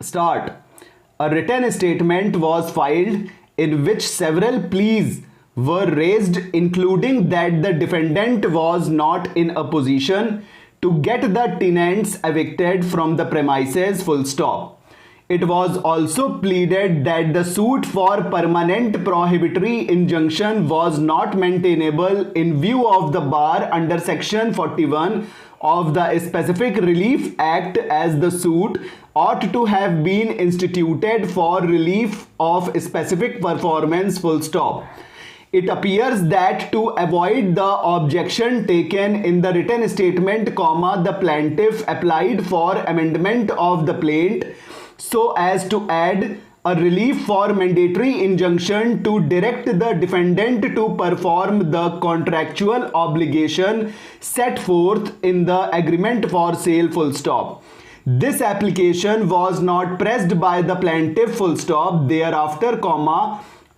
Start. A written statement was filed in which several pleas were raised, including that the defendant was not in a position to get the tenants evicted from the premises, full stop. It was also pleaded that the suit for permanent prohibitory injunction was not maintainable in view of the bar under section 41 of the Specific Relief Act, as the suit ought to have been instituted for relief of specific performance, full stop. It appears that to avoid the objection taken in the written statement, the plaintiff applied for amendment of the plaint so as to add a relief for mandatory injunction to direct the defendant to perform the contractual obligation set forth in the agreement for sale, full stop. This application was not pressed by the plaintiff, full stop. Thereafter,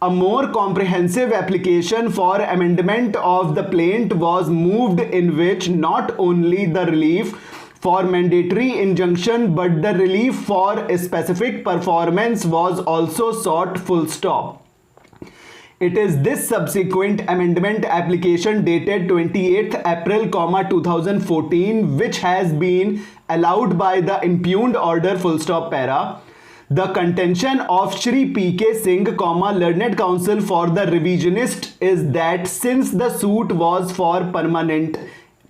a more comprehensive application for amendment of the plaint was moved, in which not only the relief for mandatory injunction but the relief for specific performance was also sought, full stop. It is this subsequent amendment application dated 28th April, 2014 which has been allowed by the impugned order, full stop, para. The contention of Shri P.K. Singh, learned counsel for the revisionist, is that since the suit was for permanent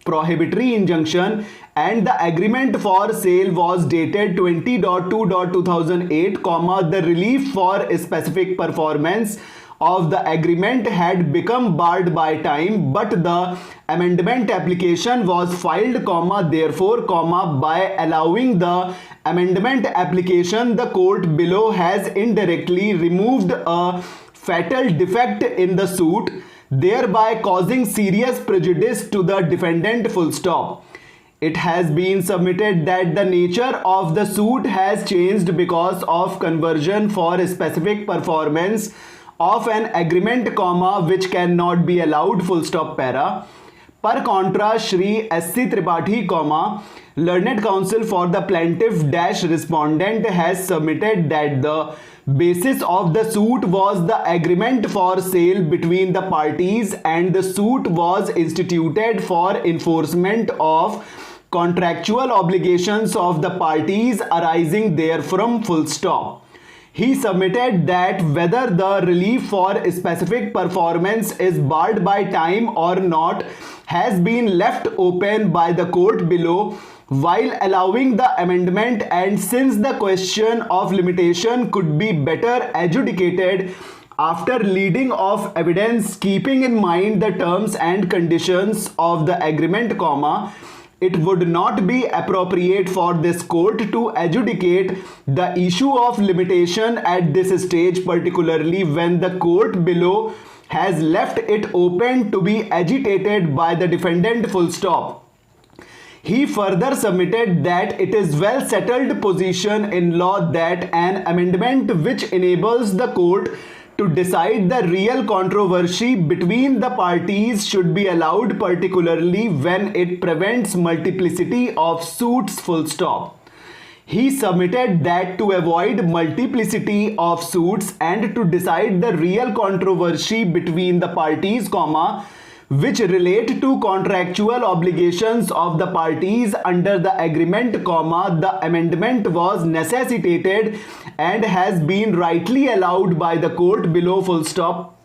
prohibitory injunction and the agreement for sale was dated 20.2.2008, the relief for specific performance of the agreement had become barred by time, but the amendment application was filed, therefore, by allowing the amendment application, the court below has indirectly removed a fatal defect in the suit, thereby causing serious prejudice to the defendant, full stop. It has been submitted that the nature of the suit has changed because of conversion for specific performance of an agreement, which cannot be allowed, full stop, para. Per contra, Shri S.C. Tripathi, learned counsel for the plaintiff dash respondent, has submitted that the basis of the suit was the agreement for sale between the parties and the suit was instituted for enforcement of contractual obligations of the parties arising therefrom, full stop. He submitted that whether the relief for specific performance is barred by time or not has been left open by the court below while allowing the amendment, and since the question of limitation could be better adjudicated after leading of evidence, keeping in mind the terms and conditions of the agreement, it would not be appropriate for this court to adjudicate the issue of limitation at this stage, particularly when the court below has left it open to be agitated by the defendant, full stop. He further submitted that it is well settled position in law that an amendment which enables the court to decide the real controversy between the parties should be allowed, particularly when it prevents multiplicity of suits, full stop. He submitted that to avoid multiplicity of suits and to decide the real controversy between the parties, which relate to contractual obligations of the parties under the agreement, the amendment was necessitated and has been rightly allowed by the court below, full stop.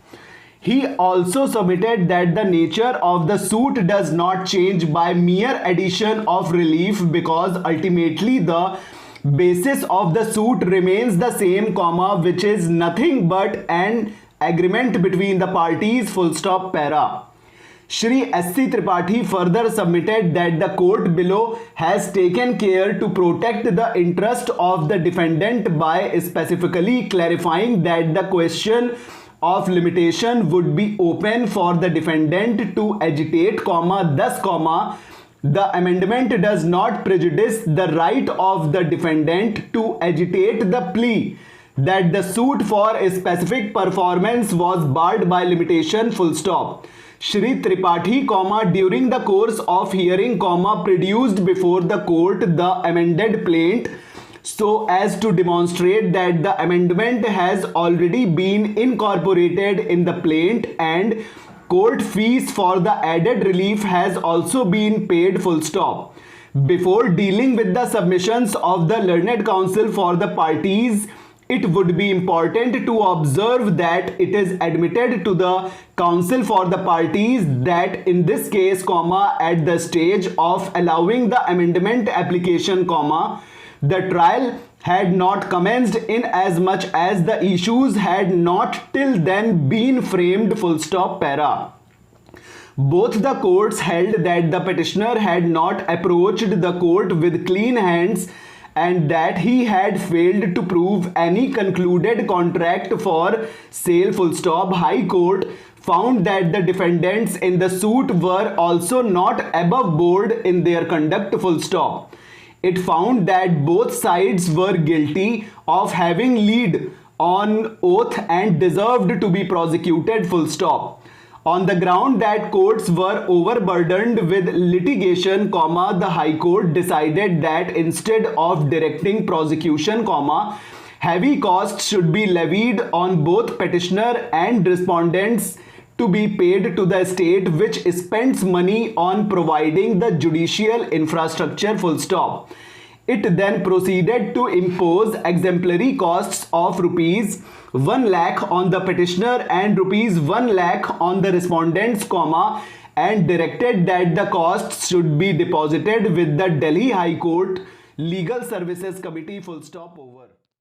He also submitted that the nature of the suit does not change by mere addition of relief because ultimately the basis of the suit remains the same, which is nothing but an agreement between the parties, full stop, para. Shri S.C. Tripathi further submitted that the court below has taken care to protect the interest of the defendant by specifically clarifying that the question of limitation would be open for the defendant to agitate, thus, The amendment does not prejudice the right of the defendant to agitate the plea that the suit for a specific performance was barred by limitation, full stop. Shri Tripathi, during the course of hearing, produced before the court the amended plaint so as to demonstrate that the amendment has already been incorporated in the plaint and court fees for the added relief has also been paid, full stop. Before dealing with the submissions of the learned counsel for the parties, it would be important to observe that it is admitted to the counsel for the parties that in this case, at the stage of allowing the amendment application, the trial had not commenced in as much as the issues had not till then been framed, full stop, para. Both the courts held that the petitioner had not approached the court with clean hands and that he had failed to prove any concluded contract for sale, full stop. High Court found that the defendants in the suit were also not above board in their conduct, full stop. It found that both sides were guilty of having lied on oath and deserved to be prosecuted, full stop. On the ground that courts were overburdened with litigation, the High Court decided that instead of directing prosecution, heavy costs should be levied on both petitioner and respondents to be paid to the state which spends money on providing the judicial infrastructure, full stop. It then proceeded to impose exemplary costs of rupees 1 lakh on the petitioner and rupees 1 lakh on the respondents, and directed that the costs should be deposited with the Delhi High Court Legal Services Committee, full stop, over.